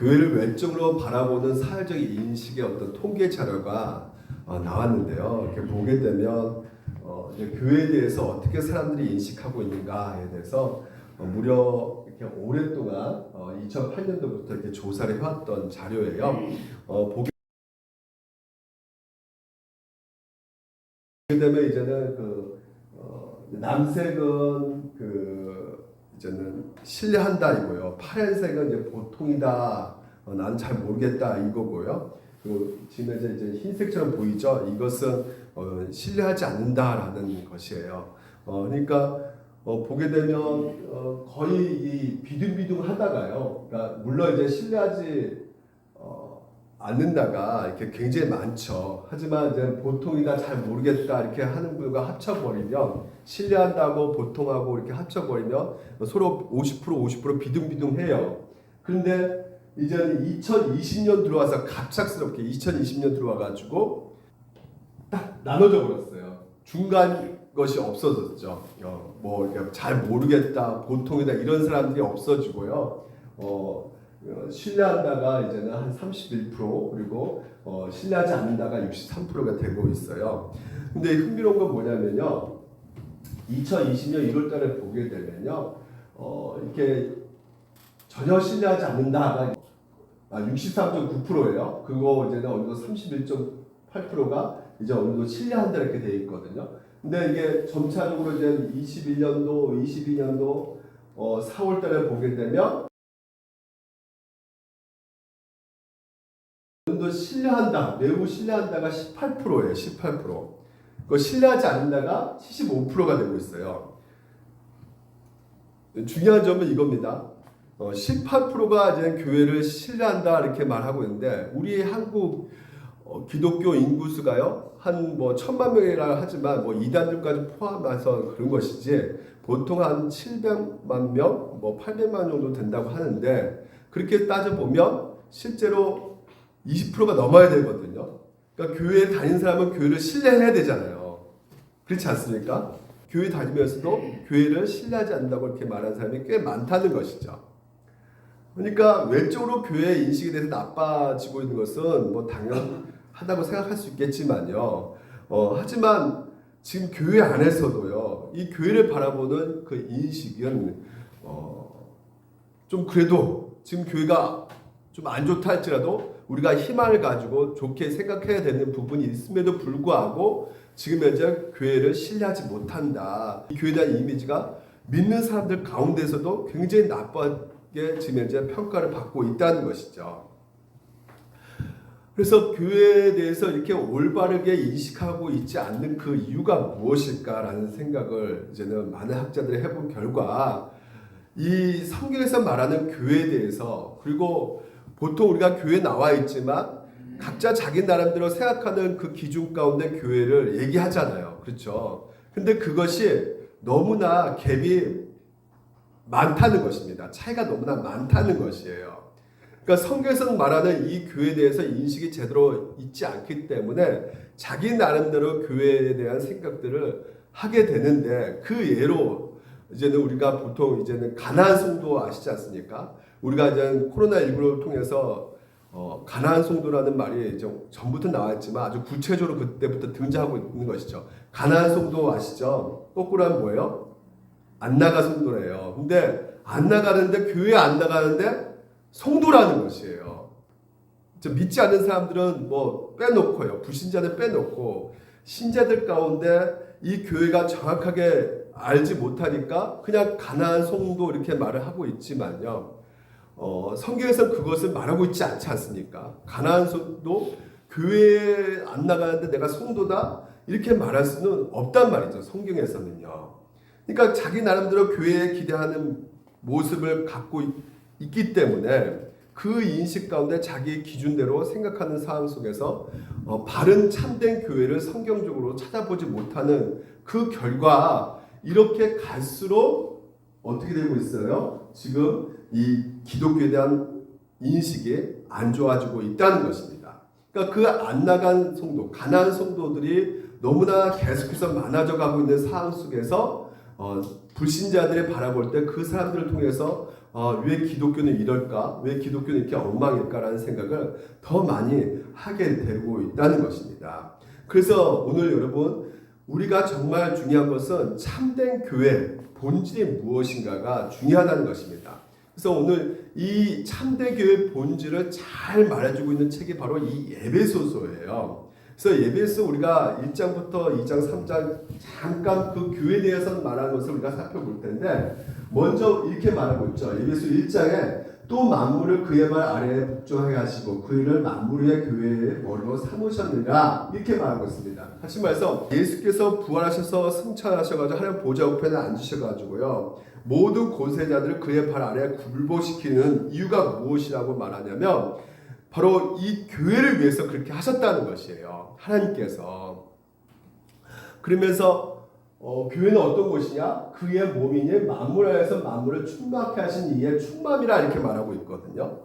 교회를 외적으로 바라보는 사회적인 인식의 어떤 통계 자료가 나왔는데요. 이렇게 보게 되면 이제 교회에 대해서 어떻게 사람들이 인식하고 있는가에 대해서 무려 이렇게 오랫동안 2008년도부터 이렇게 조사를 해왔던 자료예요. 보게 되면 이제는 남색은 이제는 신뢰한다이고요. 파란색은 이제 보통이다. 나는 잘 모르겠다 이거고요. 그리고 지금 이제 흰색처럼 보이죠? 이것은 신뢰하지 않는다라는 것이에요. 그러니까 보게 되면 거의 이 비등비등하다가요. 그러니까 물론 이제 신뢰하지 않는다가 이렇게 굉장히 많죠. 하지만 이제 보통이다 잘 모르겠다 이렇게 하는 분과 합쳐버리면 신뢰한다고 보통하고 이렇게 합쳐버리면 서로 50% 비등비등해요. 그런데 이제는 2020년 들어와서 갑작스럽게 2020년 들어와가지고 딱 나눠져 버렸어요. 중간 것이 없어졌죠. 뭐 잘 모르겠다, 보통이다 이런 사람들이 없어지고요. 신뢰한다가 이제는 한 31% 그리고 신뢰하지 않는다가 63%가 되고 있어요. 근데 흥미로운 건 뭐냐면요. 2020년 1월달에 보게 되면요, 이렇게 전혀 신뢰하지 않는다가 63.9%예요. 그거 이제는 어느 정도 31.8%가 이제 어느 정도 신뢰한다 이렇게 돼 있거든요. 근데 이게 점차적으로 이제 21년도, 22년도 4월달에 보게 되면 더 신뢰한다, 매우 신뢰한다가 18%예요. 18%. 그 신뢰하지 않는다가 75%가 되고 있어요. 중요한 점은 이겁니다. 18%가 이제 교회를 신뢰한다 이렇게 말하고 있는데 우리 한국 기독교 인구수가요 한 뭐 1,000만 명이라 하지만 뭐 이단들까지 포함해서 그런 것이지 보통 한 700만 명, 뭐 800만 정도 된다고 하는데 그렇게 따져 보면 실제로 20%가 넘어야 되거든요. 그러니까 교회에 다니는 사람은 교회를 신뢰해야 되잖아요. 그렇지 않습니까? 교회 다니면서도 교회를 신뢰하지 않는다고 이렇게 말하는 사람이 꽤 많다는 것이죠. 그러니까 외적으로 교회의 인식에 대해서 나빠지고 있는 것은 뭐 당연하다고 생각할 수 있겠지만요. 하지만 지금 교회 안에서도요, 이 교회를 바라보는 그 인식은 좀 그래도 지금 교회가 좀 안 좋다 할지라도 우리가 희망을 가지고 좋게 생각해야 되는 부분이 있음에도 불구하고 지금 현재 교회를 신뢰하지 못한다. 이 교회에 대한 이미지가 믿는 사람들 가운데서도 굉장히 나쁘게 지금 현재 평가를 받고 있다는 것이죠. 그래서 교회에 대해서 이렇게 올바르게 인식하고 있지 않는 그 이유가 무엇일까라는 생각을 이제는 많은 학자들이 해본 결과 이 성경에서 말하는 교회에 대해서 그리고 보통 우리가 교회에 나와 있지만 각자 자기 나름대로 생각하는 그 기준 가운데 교회를 얘기하잖아요. 그렇죠? 근데 그것이 너무나 갭이 많다는 것입니다. 차이가 너무나 많다는 것이에요. 그러니까 성경에서 말하는 이 교회에 대해서 인식이 제대로 있지 않기 때문에 자기 나름대로 교회에 대한 생각들을 하게 되는데 그 예로 이제는 우리가 보통 이제는 가나안 성도 아시지 않습니까? 우리가 이제 코로나19를 통해서 가나안 성도라는 말이 이제 전부터 나왔지만 아주 구체적으로 그때부터 등장하고 있는 것이죠. 가나안 성도 아시죠? 거꾸로 하면 뭐예요? 안 나가 성도래요. 근데 안 나가는데 교회 안 나가는데 성도라는 것이에요. 믿지 않는 사람들은 뭐 빼놓고요. 불신자는 빼놓고 신자들 가운데 이 교회가 정확하게 알지 못하니까 그냥 가나안 성도 이렇게 말을 하고 있지만요. 성경에서 그것을 말하고 있지 않지 않습니까? 가나안 성도 교회에 안 나가는데 내가 성도다 이렇게 말할 수는 없단 말이죠. 성경에서는요. 그러니까 자기 나름대로 교회에 기대하는 모습을 갖고 있기 때문에 그 인식 가운데 자기 기준대로 생각하는 상황 속에서 바른 참된 교회를 성경적으로 찾아보지 못하는 그 결과 이렇게 갈수록 어떻게 되고 있어요? 지금 이 기독교에 대한 인식이 안 좋아지고 있다는 것입니다. 그러니까 그 안 나간 성도, 가난한 성도들이 너무나 계속해서 많아져 가고 있는 상황 속에서 불신자들이 바라볼 때 그 사람들을 통해서 왜 기독교는 이럴까? 왜 기독교는 이렇게 엉망일까라는 생각을 더 많이 하게 되고 있다는 것입니다. 그래서 오늘 여러분 우리가 정말 중요한 것은 참된 교회 본질이 무엇인가가 중요하다는 것입니다. 그래서 오늘 이 참된 교회의 본질을 잘 말해주고 있는 책이 바로 이 에베소서예요. 그래서 에베소 우리가 1장부터 2장, 3장 잠깐 그 교회에 대해서 말하는 것을 우리가 살펴볼 텐데 먼저 이렇게 말하고 있죠. 에베소 1장에 또 만물을 그의 발 아래에 복종하게 하시고 그를 만물의 교회의 머리로 삼으셨느니라 이렇게 말하고 있습니다. 다시 말해서 예수께서 부활하셔서 승천하셔가지고 하나님 보좌 우편에 앉으셔가지고요. 모든 권세자들을 그의 발 아래에 굴복시키는 이유가 무엇이라고 말하냐면 바로 이 교회를 위해서 그렇게 하셨다는 것이에요. 하나님께서. 그러면서 교회는 어떤 곳이냐? 그의 몸이니 만물 안에서 만물을 충만케 하신 이의 충만이라 이렇게 말하고 있거든요.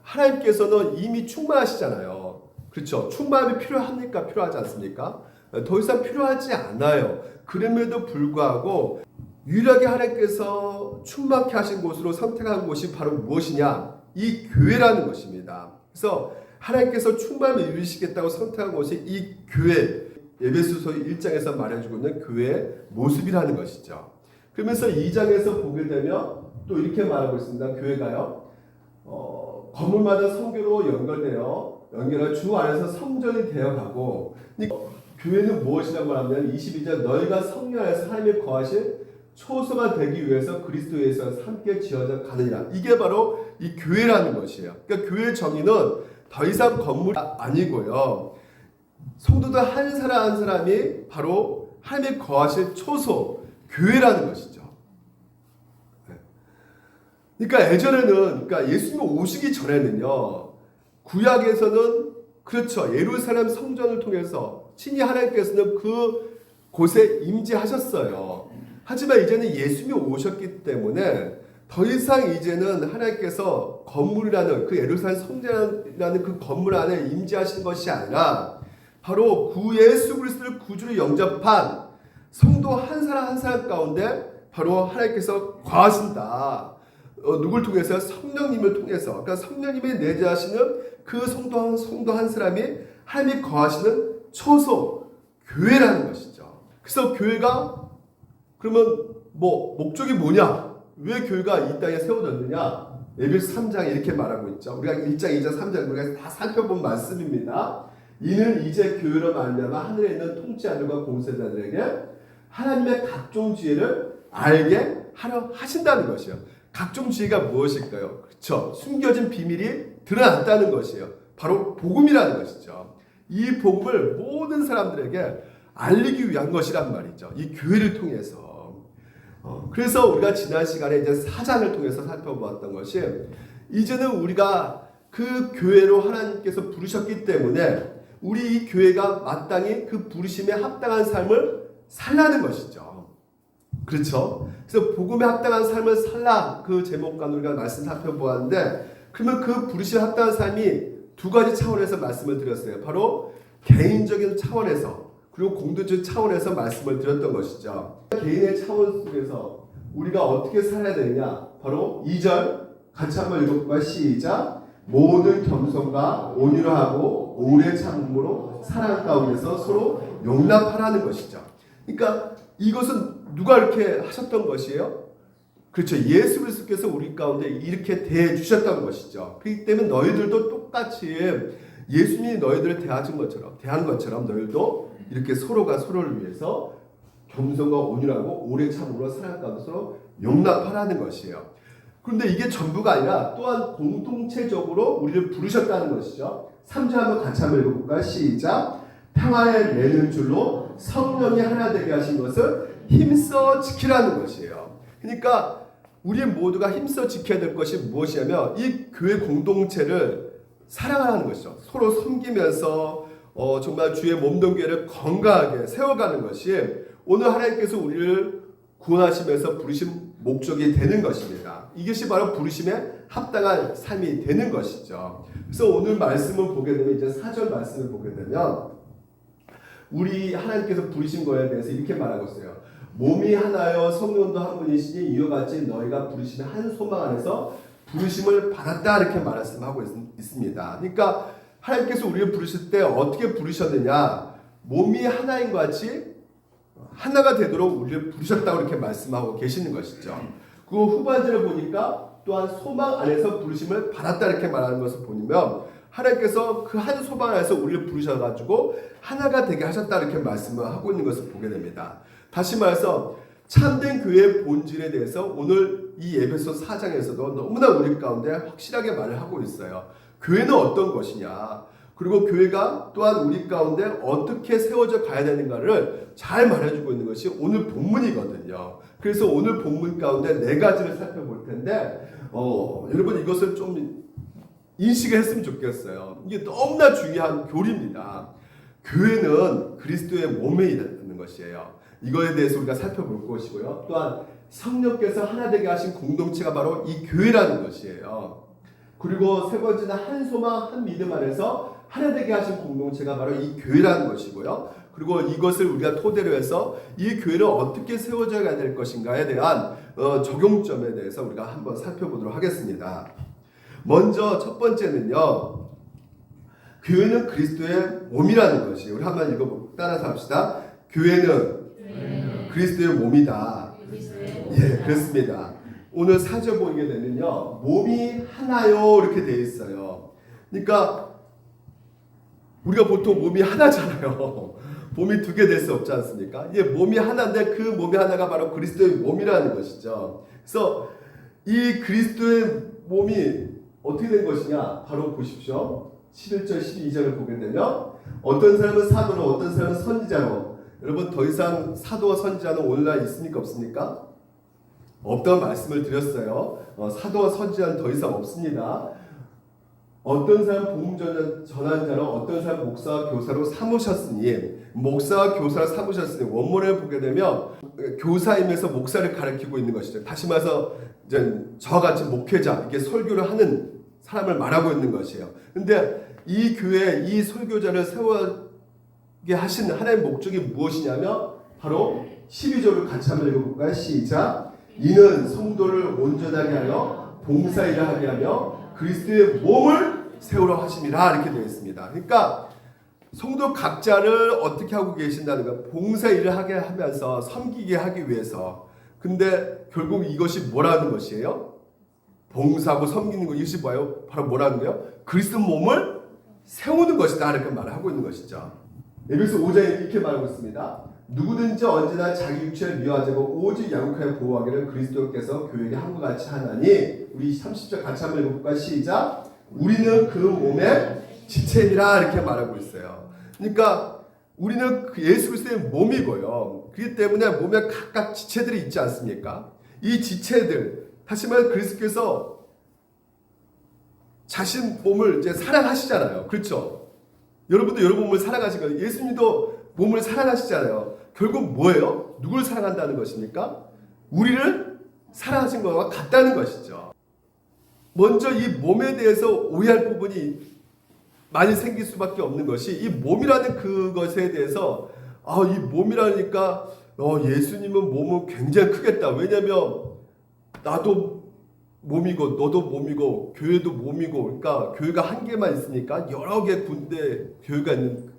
하나님께서는 이미 충만하시잖아요. 그렇죠? 충만이 필요합니까? 필요하지 않습니까? 더 이상 필요하지 않아요. 그럼에도 불구하고 유일하게 하나님께서 충만케 하신 곳으로 선택한 곳이 바로 무엇이냐? 이 교회라는 것입니다. 그래서 하나님께서 충만을 이루시겠다고 선택한 것이 이 교회, 에베소서 1장에서 말해주고 있는 교회의 모습이라는 것이죠. 그러면서 2장에서 보게 되면 또 이렇게 말하고 있습니다. 교회가요, 건물마다 성교로 연결해 주 안에서 성전이 되어가고, 교회는 무엇이라고 하면 22절 너희가 성령 안에서 하나님이 거하실 초소가 되기 위해서 그리스도에서 함께 지어져 가느니라. 이게 바로 이 교회라는 것이에요. 그러니까 교회의 정의는 더 이상 건물이 아니고요. 성도들 한 사람 한 사람이 바로 하나님이 거하실 초소, 교회라는 것이죠. 그러니까 예전에는, 그러니까 예수님 오시기 전에는요, 구약에서는 그렇죠. 예루살렘 성전을 통해서 친히 하나님께서는 그 곳에 임재하셨어요. 하지만 이제는 예수님이 오셨기 때문에 더 이상 이제는 하나님께서 건물이라는 그 예루살렘 성전이라는 그 건물 안에 임재하시는 것이 아니라 바로 구 예수 그리스도를 구주로 영접한 성도 한 사람 한 사람 가운데 바로 하나님께서 거하신다. 누굴 통해서? 성령님을 통해서. 그러니까 성령님이 내재하시는 그 성도 한 사람이 하나님이 거하시는 초소 교회라는 것이죠. 그래서 교회가 그러면 목적이 뭐냐? 왜 교회가 이 땅에 세워졌느냐? 에베소 3장에 이렇게 말하고 있죠. 우리가 1장, 2장, 3장 우리가 다 살펴본 말씀입니다. 이는 이제 교회로 말미암아 하늘에 있는 통치자들과 공세자들에게 하나님의 각종 지혜를 알게 하려 하신다는 것이에요. 각종 지혜가 무엇일까요? 그렇죠. 숨겨진 비밀이 드러났다는 것이에요. 바로 복음이라는 것이죠. 이 복음을 모든 사람들에게 알리기 위한 것이란 말이죠. 이 교회를 통해서. 그래서 우리가 지난 시간에 이제 4장을 통해서 살펴보았던 것이 이제는 우리가 그 교회로 하나님께서 부르셨기 때문에 우리 이 교회가 마땅히 그 부르심에 합당한 삶을 살라는 것이죠. 그렇죠? 그래서 복음에 합당한 삶을 살라 그 제목과 우리가 말씀 살펴보았는데 그러면 그 부르심에 합당한 삶이 두 가지 차원에서 말씀을 드렸어요. 바로 개인적인 차원에서 그리고 공동적 차원에서 말씀을 드렸던 것이죠. 개인의 차원 속에서 우리가 어떻게 살아야 되느냐? 바로 2절 같이 한번 읽어볼까요? 시작. 모든 겸손과 온유로 하고 오래 참음으로 사랑 가운데서 서로 용납하라는 것이죠. 그러니까 이것은 누가 이렇게 하셨던 것이에요? 그렇죠. 예수 그리스도께서 우리 가운데 이렇게 대해 주셨던 것이죠. 그렇기 때문에 너희들도 똑같이 예수님이 너희들을 대한 것처럼 너희들도 이렇게 서로가 서로를 위해서 겸손과 온유하고 오래 참음으로 사랑 가운데 서로 용납하라는 것이에요. 그런데 이게 전부가 아니라 또한 공동체적으로 우리를 부르셨다는 것이죠. 3절 한번 같이 한번 읽어볼까요? 시작. 평화에 매는 줄로 성령이 하나 되게 하신 것을 힘써 지키라는 것이에요. 그러니까 우리 모두가 힘써 지켜야 될 것이 무엇이냐면 이 교회 공동체를 사랑하는 것이죠. 서로 섬기면서 정말 주의 몸된 교회를 건강하게 세워가는 것이 오늘 하나님께서 우리를 구원하시면서 부르신 목적이 되는 것입니다. 이것이 바로 부르심에 합당한 삶이 되는 것이죠. 그래서 오늘 말씀을 보게 되면 이제 4절 말씀을 보게 되면 우리 하나님께서 부르신 거에 대해서 이렇게 말하고 있어요. 몸이 하나여 성령도 한 분이시니 이와 같이 너희가 부르심의 한 소망 안에서 부르심을 받았다 이렇게 말씀하고 있습니다. 그러니까 하나님께서 우리를 부르실 때 어떻게 부르셨느냐, 몸이 하나인 것 같이 하나가 되도록 우리를 부르셨다고 이렇게 말씀하고 계시는 것이죠. 그 후반절을 보니까 또한 소망 안에서 부르심을 받았다 이렇게 말하는 것을 보면 하나님께서 그 한 소망 안에서 우리를 부르셔가지고 하나가 되게 하셨다 이렇게 말씀을 하고 있는 것을 보게 됩니다. 다시 말해서 참된 교회의 본질에 대해서 오늘 이 에베소 4장에서도 너무나 우리 가운데 확실하게 말을 하고 있어요. 교회는 어떤 것이냐, 그리고 교회가 또한 우리 가운데 어떻게 세워져 가야 되는가를 잘 말해주고 있는 것이 오늘 본문이거든요. 그래서 오늘 본문 가운데 4가지를 살펴볼 텐데 여러분 이것을 좀 인식을 했으면 좋겠어요. 이게 너무나 중요한 교리입니다. 교회는 그리스도의 몸에 있는 것이에요. 이거에 대해서 우리가 살펴볼 것이고요. 또한 성령께서 하나 되게 하신 공동체가 바로 이 교회라는 것이에요. 그리고 세 번째는 한 소망 한 믿음 안에서 하나 되게 하신 공동체가 바로 이 교회라는 것이고요. 그리고 이것을 우리가 토대로 해서 이 교회를 어떻게 세워져야 될 것인가에 대한 적용점에 대해서 우리가 한번 살펴보도록 하겠습니다. 먼저 첫 번째는요, 교회는 그리스도의 몸이라는 것이, 우리 한번 따라서 합시다. 교회는 그리스도의 몸이다. 예, 그렇습니다. 오늘 4절 보게 되면요, 몸이 하나요 이렇게 되어 있어요. 그러니까 우리가 보통 몸이 하나잖아요. 몸이 2개 될 수 없지 않습니까? 예, 몸이 하나인데 그 몸이 하나가 바로 그리스도의 몸이라는 것이죠. 그래서 이 그리스도의 몸이 어떻게 된 것이냐? 바로 보십시오. 11절, 12절을 보게 되면 어떤 사람은 사도로, 어떤 사람은 선지자로. 여러분 더 이상 사도와 선지자는 오늘날 있습니까? 없습니까? 없다는 말씀을 드렸어요. 사도와 선지자는 더 이상 없습니다. 어떤 사람 복음 전한 자로, 어떤 사람 목사와 교사로 삼으셨으니, 목사와 교사를 삼으셨으니, 원문을 보게 되면 교사임에서 목사를 가리키고 있는 것이죠. 다시 말해서 이제 저와 같이 목회자, 이게 설교를 하는 사람을 말하고 있는 것이에요. 근데 이 교회, 이 설교자를 세우게 하신 하나님의 목적이 무엇이냐면 바로 12절을 같이 한번 읽어볼까요? 시작. 이는 성도를 온전하게 하여 봉사일을 하게 하며 그리스도의 몸을 세우려 하심이라 이렇게 되어 있습니다. 그러니까 성도 각자를 어떻게 하고 계신다는 거, 봉사일을 하게 하면서 섬기게 하기 위해서. 근데 결국 이것이 뭐라는 것이에요? 봉사하고 섬기는 것, 이것이 뭐예요? 바로 뭐라는 거예요? 그리스도 몸을 세우는 것이다 이렇게 말을 하고 있는 것이죠. 에베소 5장에 이렇게 말하고 있습니다. 누구든지 언제나 자기 육체를 미워하자고 오직 양육하여 보호하기를 그리스도께서 교회에게 함과 같이 하나니. 우리 30절 같이 한번 읽어볼까요? 시작. 우리는 그 몸의 지체니라 이렇게 말하고 있어요. 그러니까 우리는 예수 그리스도의 몸이고요. 그렇기 때문에 몸에 각각 지체들이 있지 않습니까? 이 지체들, 다시 말해 그리스도께서 자신 몸을 이제 사랑하시잖아요. 그렇죠? 여러분도 여러분 몸을 사랑하시거든요. 예수님도 몸을 사랑하시잖아요. 결국 뭐예요? 누굴 사랑한다는 것입니까? 우리를 사랑하신 것과 같다는 것이죠. 먼저 이 몸에 대해서 오해할 부분이 많이 생길 수밖에 없는 것이, 이 몸이라는 그것에 대해서 이 몸이라니까 예수님은 몸은 굉장히 크겠다. 왜냐하면 나도 몸이고 너도 몸이고 교회도 몸이고, 그러니까 교회가 한 개만 있으니까 여러 개 군데 교회가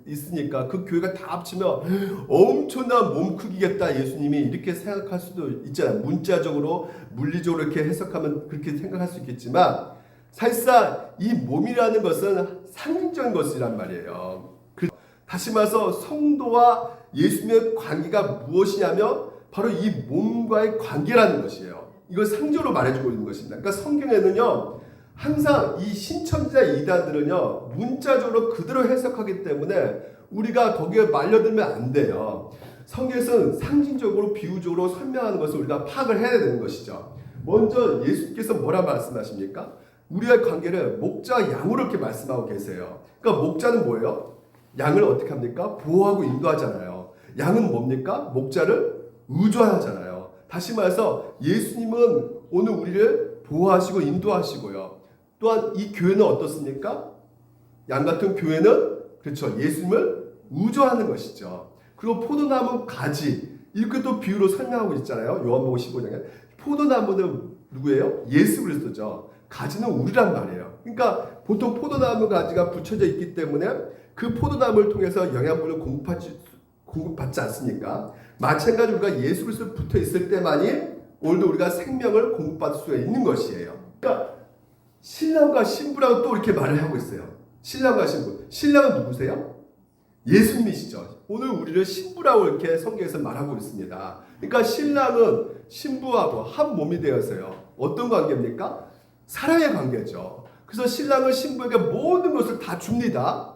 있으니까 그 교회가 다 합치면 엄청난 몸 크기겠다 예수님이, 이렇게 생각할 수도 있잖아요. 문자적으로 물리적으로 이렇게 해석하면 그렇게 생각할 수 있겠지만 사실상 이 몸이라는 것은 상징적인 것이란 말이에요. 다시 말해서 성도와 예수님의 관계가 무엇이냐면 바로 이 몸과의 관계라는 것이에요. 이걸 상조로 말해주고 있는 것입니다. 그러니까 성경에는요, 항상 이 신천지자 이단들은요, 문자적으로 그대로 해석하기 때문에 우리가 거기에 말려들면 안 돼요. 성경에서는 상징적으로 비유적으로 설명하는 것을 우리가 파악을 해야 되는 것이죠. 먼저 예수께서 뭐라 말씀하십니까? 우리의 관계를 목자와 양으로 이렇게 말씀하고 계세요. 그러니까 목자는 뭐예요? 양을 어떻게 합니까? 보호하고 인도하잖아요. 양은 뭡니까? 목자를 의존하잖아요. 다시 말해서 예수님은 오늘 우리를 보호하시고 인도하시고요. 또한 이 교회는 어떻습니까? 양 같은 교회는 그렇죠. 예수님을 의존하는 것이죠. 그리고 포도나무 가지, 이렇게 또 비유로 설명하고 있잖아요. 요한복음 15장에 포도나무는 누구예요? 예수 그리스도죠. 가지는 우리란 말이에요. 그러니까 보통 포도나무 가지가 붙여져 있기 때문에 그 포도나무를 통해서 영양분을 공급받지 않습니까? 마찬가지로 우리가 예수 그리스도 붙어 있을 때만이 오늘도 우리가 생명을 공급받을 수가 있는 것이에요. 그러니까 신랑과 신부라고 또 이렇게 말을 하고 있어요. 신랑과 신부. 신랑은 누구세요? 예수님이시죠. 오늘 우리를 신부라고 이렇게 성경에서 말하고 있습니다. 그러니까 신랑은 신부하고 한 몸이 되어서요. 어떤 관계입니까? 사랑의 관계죠. 그래서 신랑은 신부에게 모든 것을 다 줍니다.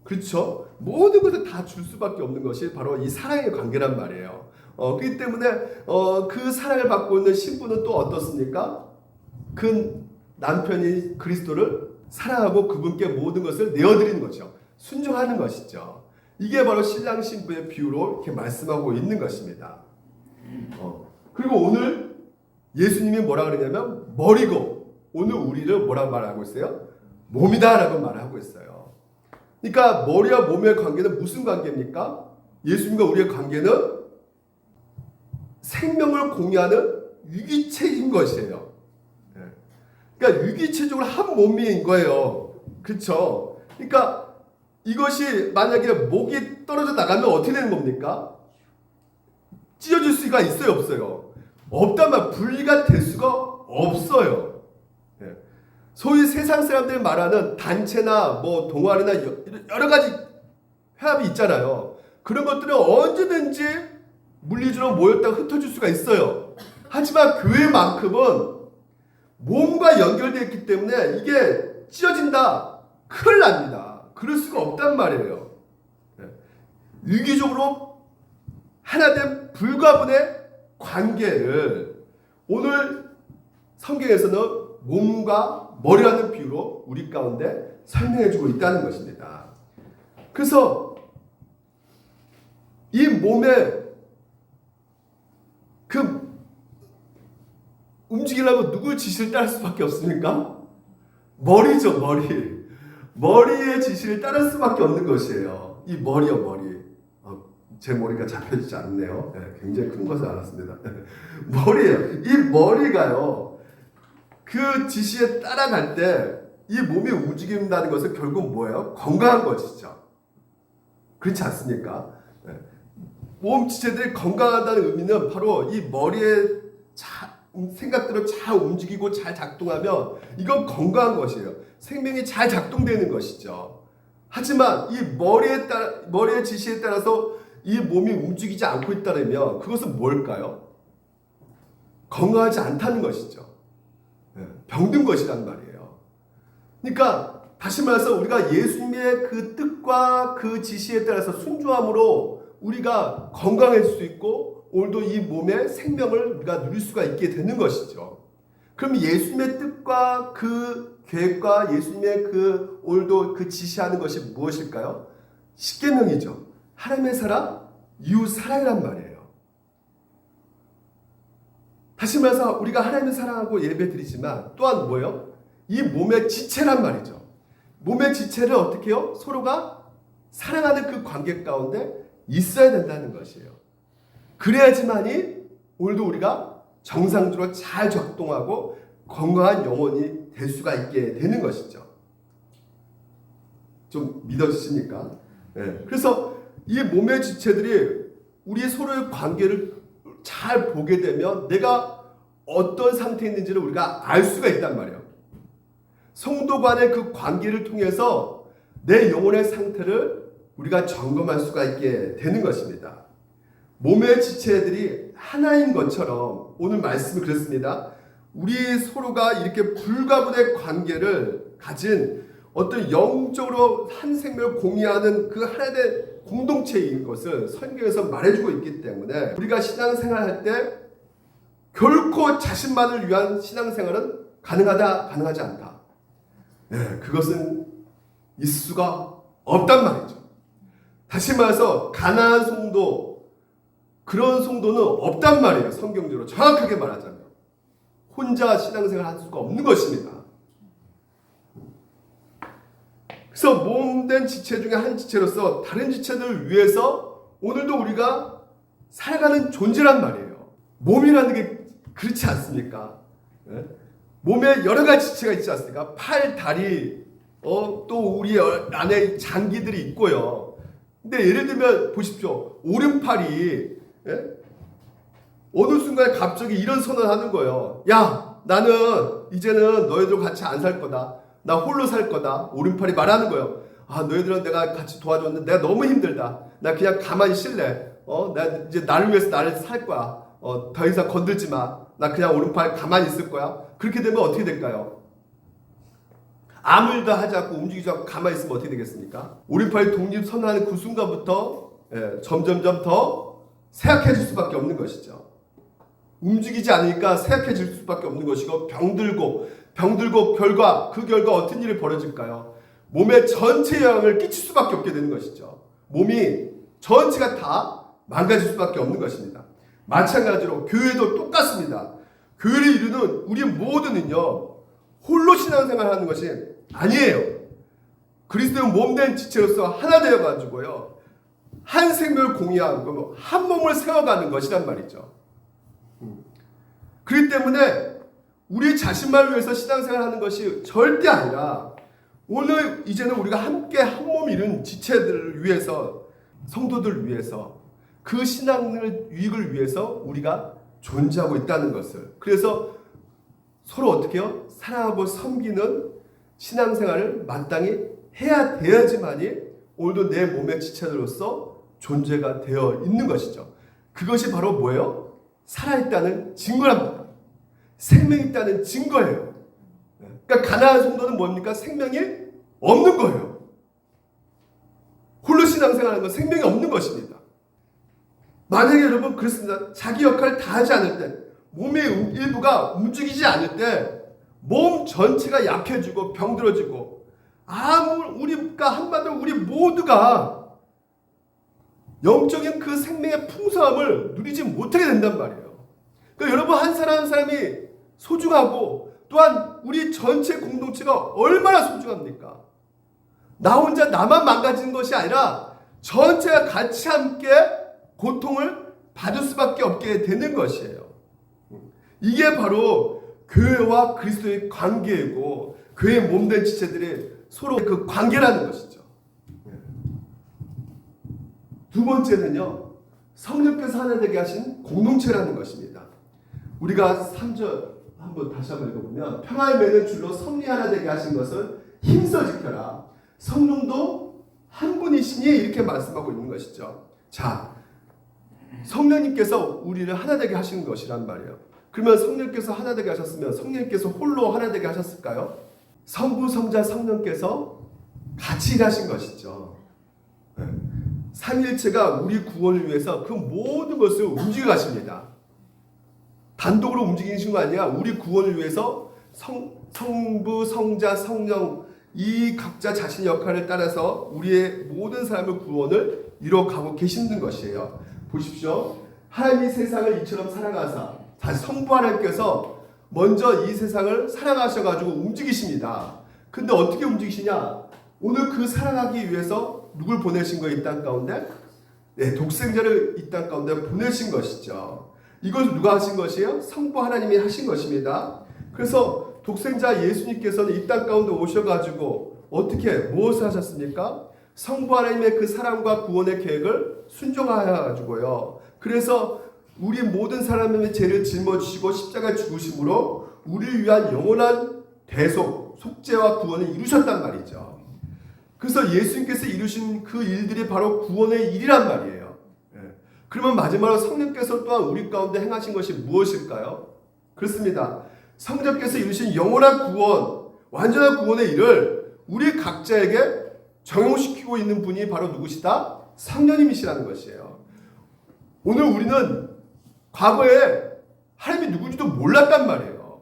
그렇죠? 모든 것을 다 줄 수밖에 없는 것이 바로 이 사랑의 관계란 말이에요. 그렇기 때문에 그 사랑을 받고 있는 신부는 또 어떻습니까? 그 남편이 그리스도를 사랑하고 그분께 모든 것을 내어드리는 거죠. 순종하는 것이죠. 이게 바로 신랑 신부의 비유로 이렇게 말씀하고 있는 것입니다. 그리고 오늘 예수님이 뭐라 그러냐면 머리고 오늘 우리를 뭐라고 말하고 있어요? 몸이다라고 말하고 있어요. 그러니까 머리와 몸의 관계는 무슨 관계입니까? 예수님과 우리의 관계는 생명을 공유하는 유기체인 것이에요. 그러니까 유기체적으로 한 몸인 거예요. 그렇죠? 그러니까 이것이 만약에 목이 떨어져 나가면 어떻게 되는 겁니까? 찢어질 수가 있어요, 없어요? 없다면 분리가 될 수가 없어요. 소위 세상 사람들이 말하는 단체나 뭐 동아리나 여러 가지 회합이 있잖아요. 그런 것들은 언제든지 물리적으로 모였다가 흩어질 수가 있어요. 하지만 교회만큼은 몸과 연결되어 있기 때문에 이게 찢어진다. 큰일 납니다. 그럴 수가 없단 말이에요. 유기적으로 하나된 불가분의 관계를 오늘 성경에서는 몸과 머리라는 비유로 우리 가운데 설명해주고 있다는 것입니다. 그래서 이 몸에 그 움직이려면 누구의 지시를 따를 수밖에 없습니까? 머리죠, 머리. 머리의 지시를 따를 수밖에 없는 것이에요. 이 머리요, 머리. 제 머리가 잡혀지지 않네요. 굉장히 큰 것을 알았습니다. 머리예요. 이 머리가요. 그 지시에 따라갈 때 이 몸이 움직인다는 것은 결국 뭐예요? 건강한 것이죠. 그렇지 않습니까? 몸 지체들이 건강하다는 의미는 바로 이 머리의 생각대로 잘 움직이고 잘 작동하면 이건 건강한 것이에요. 생명이 잘 작동되는 것이죠. 하지만 이 머리의 지시에 따라서 이 몸이 움직이지 않고 있다면 그것은 뭘까요? 건강하지 않다는 것이죠. 병든 것이란 말이에요. 그러니까 다시 말해서 우리가 예수님의 그 뜻과 그 지시에 따라서 순종함으로 우리가 건강해질 수 있고 오늘도 이 몸의 생명을 우리가 누릴 수가 있게 되는 것이죠. 그럼 예수님의 뜻과 그 계획과 예수님의 그 오늘도 그 지시하는 것이 무엇일까요? 십계명이죠. 하나님의 사랑, 이웃 사랑이란 말이에요. 다시 말해서 우리가 하나님을 사랑하고 예배 드리지만 또한 뭐예요? 이 몸의 지체란 말이죠. 몸의 지체를 어떻게 해요? 서로가 사랑하는 그 관계 가운데 있어야 된다는 것이에요. 그래야지만이 오늘도 우리가 정상적으로 잘 작동하고 건강한 영혼이 될 수가 있게 되는 것이죠. 좀 믿어지십니까? 그래서 이 몸의 지체들이 우리 서로의 관계를 잘 보게 되면 내가 어떤 상태에 있는지를 우리가 알 수가 있단 말이에요. 성도 간의 그 관계를 통해서 내 영혼의 상태를 우리가 점검할 수가 있게 되는 것입니다. 몸의 지체들이 하나인 것처럼 오늘 말씀이 그렇습니다. 우리 서로가 이렇게 불가분의 관계를 가진 어떤 영적으로 한 생명을 공유하는 그 하나의 공동체인 것을 성경에서 말해주고 있기 때문에 우리가 신앙생활할 때 결코 자신만을 위한 신앙생활은 가능하다, 가능하지 않다. 그것은 있을 수가 없단 말이죠. 다시 말해서 가난한 성도, 그런 성도는 없단 말이에요. 성경적으로 정확하게 말하자면 혼자 신앙생활을 할 수가 없는 것입니다. 그래서 몸된 지체 중에 한 지체로서 다른 지체들을 위해서 오늘도 우리가 살아가는 존재란 말이에요. 몸이라는 게 그렇지 않습니까? 예? 몸에 여러 가지 지체가 있지 않습니까? 팔, 다리, 또 우리 안에 장기들이 있고요. 근데 예를 들면 보십시오. 오른팔이 어느 순간에 갑자기 이런 선언을 하는 거예요. 야, 나는 이제는 너희들 같이 안 살 거다. 나 홀로 살 거다. 오른팔이 말하는 거예요. 아, 너희들은 내가 같이 도와줬는데 내가 너무 힘들다. 나 그냥 가만히 쉴래. 나 이제 나를 위해서 나를 살 거야. 더 이상 건들지 마. 나 그냥 오른팔 가만히 있을 거야. 그렇게 되면 어떻게 될까요? 아무 일도 하지 않고 움직이지 않고 가만히 있으면 어떻게 되겠습니까? 오른팔이 독립 선언하는 그 순간부터 점점점 더 쇠약해질 수밖에 없는 것이죠. 움직이지 않으니까 쇠약해질 수밖에 없는 것이고 병들고 결과 그 결과 어떤 일이 벌어질까요? 몸의 전체 영향을 끼칠 수밖에 없게 되는 것이죠. 몸이 전체가 다 망가질 수밖에 없는 것입니다. 마찬가지로 교회도 똑같습니다. 교회를 이루는 우리 모두는요, 홀로 신앙생활하는 것이 아니에요. 그리스도의 몸된 지체로서 하나 되어가지고요, 한 생명을 공유하고 한 몸을 세워가는 것이란 말이죠. 그렇기 때문에 우리 자신만을 위해서 신앙생활하는 것이 절대 아니라 오늘 이제는 우리가 함께 한 몸 이룬 지체들을 위해서, 성도들을 위해서, 그 신앙을 유익을 위해서 우리가 존재하고 있다는 것을, 그래서 서로 어떻게 해요? 사랑하고 섬기는 신앙생활을 마땅히 해야 돼야지만이 오늘도 내 몸의 지체들로서 존재가 되어 있는 것이죠. 그것이 바로 뭐예요? 살아있다는 증거랍니다. 생명이 있다는 증거예요. 그러니까 가나안 성도는 뭡니까? 생명이 없는 거예요. 홀로 신앙생활하는 건 생명이 없는 것입니다. 만약에 여러분 그렇습니다. 자기 역할을 다 하지 않을 때, 몸의 일부가 움직이지 않을 때 몸 전체가 약해지고 병들어지고, 우리가 한마디로 우리 모두가 영적인 그 생명의 풍성함을 누리지 못하게 된단 말이에요. 그러니까 여러분 한 사람 한 사람이 소중하고, 또한 우리 전체 공동체가 얼마나 소중합니까? 나 혼자 나만 망가지는 것이 아니라 전체가 같이 함께 고통을 받을 수밖에 없게 되는 것이에요. 이게 바로 교회와 그리스도의 관계이고, 교회의 몸된 지체들이 서로 그 관계라는 것이죠. 두 번째는요, 성령께서 하나 되게 하신 공동체라는 것입니다. 우리가 3절 다시 한번 읽어보면, 평화의 매는 줄로 섭리 하나 되게 하신 것을 힘써 지켜라. 성령도 한 분이시니, 이렇게 말씀하고 있는 것이죠. 자, 성령님께서 우리를 하나 되게 하신 것이란 말이에요. 그러면 성령께서 하나 되게 하셨으면 성령님께서 홀로 하나 되게 하셨을까요? 성부, 성자, 성령께서 같이 일하신 것이죠. 삼위일체가 우리 구원을 위해서 그 모든 것을 움직여 가십니다. 단독으로 움직이신 거 아니야. 우리 구원을 위해서 성부, 성자, 성령, 이 각자 자신의 역할을 따라서 우리의 모든 사람의 구원을 이뤄가고 계시는 것이에요. 보십시오. 하나님이 세상을 이처럼 사랑하사, 다시 성부 하나님께서 먼저 이 세상을 사랑하셔가지고 움직이십니다. 근데 어떻게 움직이시냐? 오늘 그 사랑하기 위해서 누굴 보내신 거예요? 이 땅 가운데? 네, 독생자를 이 땅 가운데 보내신 것이죠. 이것을 누가 하신 것이에요? 성부 하나님이 하신 것입니다. 그래서 독생자 예수님께서는 이 땅 가운데 오셔가지고 어떻게 무엇을 하셨습니까? 성부 하나님의 그 사랑과 구원의 계획을 순종하셔가지고요. 그래서 우리 모든 사람의 죄를 짊어지시고 십자가에 죽으심으로 우리를 위한 영원한 대속, 속죄와 구원을 이루셨단 말이죠. 그래서 예수님께서 이루신 그 일들이 바로 구원의 일이란 말이에요. 그러면 마지막으로 성령께서 또한 우리 가운데 행하신 것이 무엇일까요? 그렇습니다. 성령께서 이루신 영원한 구원, 완전한 구원의 일을 우리 각자에게 적용시키고 있는 분이 바로 누구시다? 성령님이시라는 것이에요. 오늘 우리는 과거에 하나님이 누군지도 몰랐단 말이에요.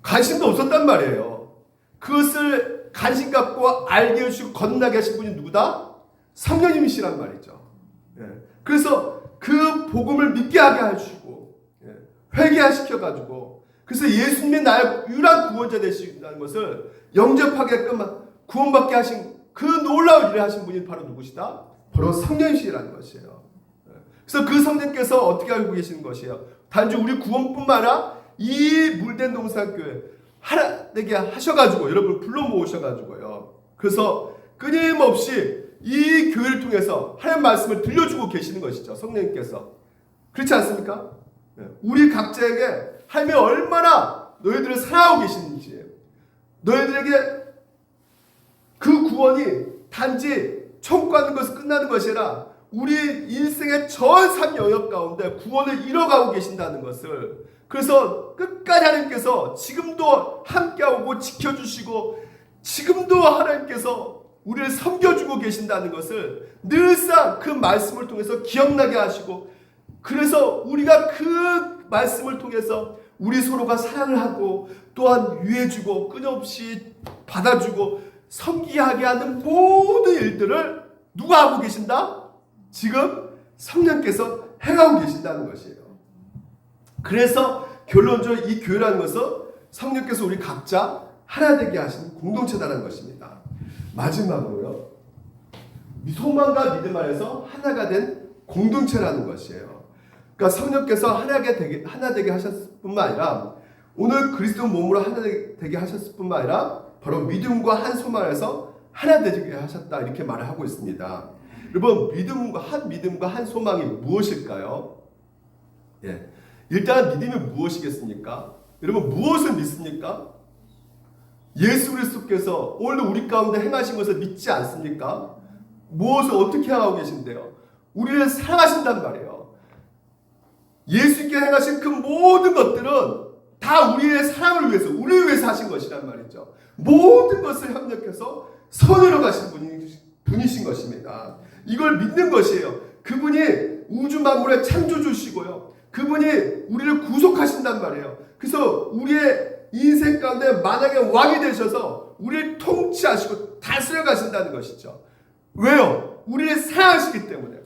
관심도 없었단 말이에요. 그것을 관심 갖고 알게 해주시고 건나게 하신 분이 누구다? 성령님이시란 말이죠. 그래서 그 복음을 믿게 하게 해주시고 회개시켜가지고, 그래서 예수님이 나의 유일한 구원자 되시다는 것을 영접하게끔 구원받게 하신 그 놀라운 일을 하신 분이 바로 누구시다? 바로 성령이시라는 것이에요. 그래서 그 성령께서 어떻게 알고 계시는 것이에요? 단지 우리 구원뿐만 아니라 이 물된 농사교회 하나 되게 하셔가지고 여러분 불러 모으셔가지고요. 그래서 끊임없이 이 교회를 통해서 하나님 말씀을 들려주고 계시는 것이죠. 성령님께서. 그렇지 않습니까? 우리 각자에게 하나님이 얼마나 너희들을 사랑하고 계시는지, 너희들에게 그 구원이 단지 천국 가는 것에서 끝나는 것이 아니라 우리 인생의 전 삶 영역 가운데 구원을 이뤄가고 계신다는 것을, 그래서 끝까지 하나님께서 지금도 함께하고 지켜주시고 지금도 하나님께서 우리를 섬겨주고 계신다는 것을 늘상 그 말씀을 통해서 기억나게 하시고, 그래서 우리가 그 말씀을 통해서 우리 서로가 사랑을 하고 또한 위해주고 끊임없이 받아주고 섬기게 하게 하는 모든 일들을 누가 하고 계신다? 지금 성령께서 행하고 계신다는 것이에요. 그래서 결론적으로 이 교회라는 것은 성령께서 우리 각자 하나 되게 하신 공동체다라는 것입니다. 마지막으로요, 소망과 믿음 안에서 하나가 된 공동체라는 것이에요. 그러니까 성령께서 하나 되게 하셨을 뿐만 아니라 오늘 그리스도 몸으로 하나 되게 하셨을 뿐만 아니라 바로 믿음과 한 소망 안에서 하나 되게 하셨다, 이렇게 말을 하고 있습니다. 여러분, 믿음과 한 소망이 무엇일까요? 예, 일단 믿음이 무엇이겠습니까? 여러분, 무엇을 믿습니까? 예수 그리스도께서 오늘 우리 가운데 행하신 것을 믿지 않습니까? 무엇을 어떻게 하고 계신데요? 우리를 사랑하신단 말이에요. 예수님께 행하신 그 모든 것들은 다 우리의 사랑을 위해서, 우리를 위해서 하신 것이란 말이죠. 모든 것을 협력해서 선으로 가신 분이신 것입니다. 이걸 믿는 것이에요. 그분이 우주 만물의 창조주시고요, 그분이 우리를 구속하신단 말이에요. 그래서 우리의 인생 가운데 만왕의 왕이 되셔서 우리를 통치하시고 다스려 가신다는 것이죠. 왜요? 우리를 사랑하시기 때문에.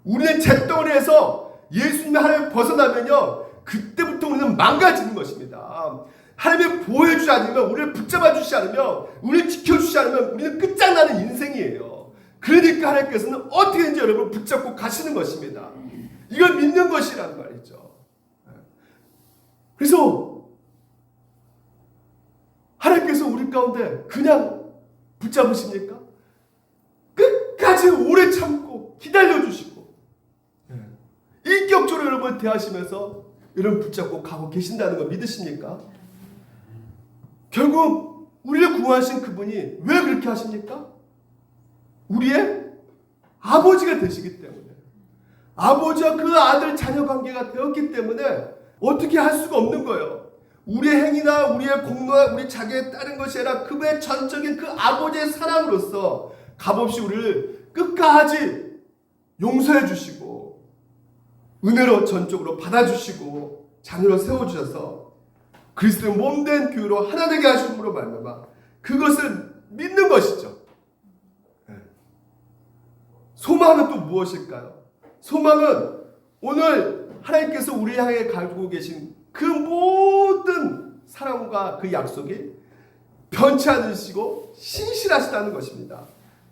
우리는 잿덩어리에서 예수님의 하나님을 벗어나면요, 그때부터 우리는 망가지는 것입니다. 하나님이 보호해주지 않으면, 우리를 붙잡아 주시지 않으면, 우리를 지켜주시지 않으면 우리는 끝장나는 인생이에요. 그러니까 하나님께서는 어떻게든지 여러분을 붙잡고 가시는 것입니다. 이걸 믿는 것이란 말이죠. 그래서 하나님께서 우리 가운데 그냥 붙잡으십니까? 끝까지 오래 참고 기다려주시고 인격적으로 여러분 대하시면서 여러분 붙잡고 가고 계신다는 거 믿으십니까? 결국 우리를 구하신 그분이 왜 그렇게 하십니까? 우리의 아버지가 되시기 때문에, 아버지와 그 아들 자녀 관계가 되었기 때문에 어떻게 할 수가 없는 거예요. 우리의 행위나 우리의 공로나 우리 자기에 따른 것이 아니라 그분의 전적인 그 아버지의 사랑으로서 값없이 우리를 끝까지 용서해 주시고 은혜로 전적으로 받아주시고 자녀로 세워주셔서 그리스도의 몸된 교회로 하나 되게 하심으로 말미암아 그것을 믿는 것이죠. 소망은 또 무엇일까요? 소망은 오늘 하나님께서 우리 향해 가지고 계신 그 모든 사랑과 그 약속이 변치 않으시고 신실하시다는 것입니다.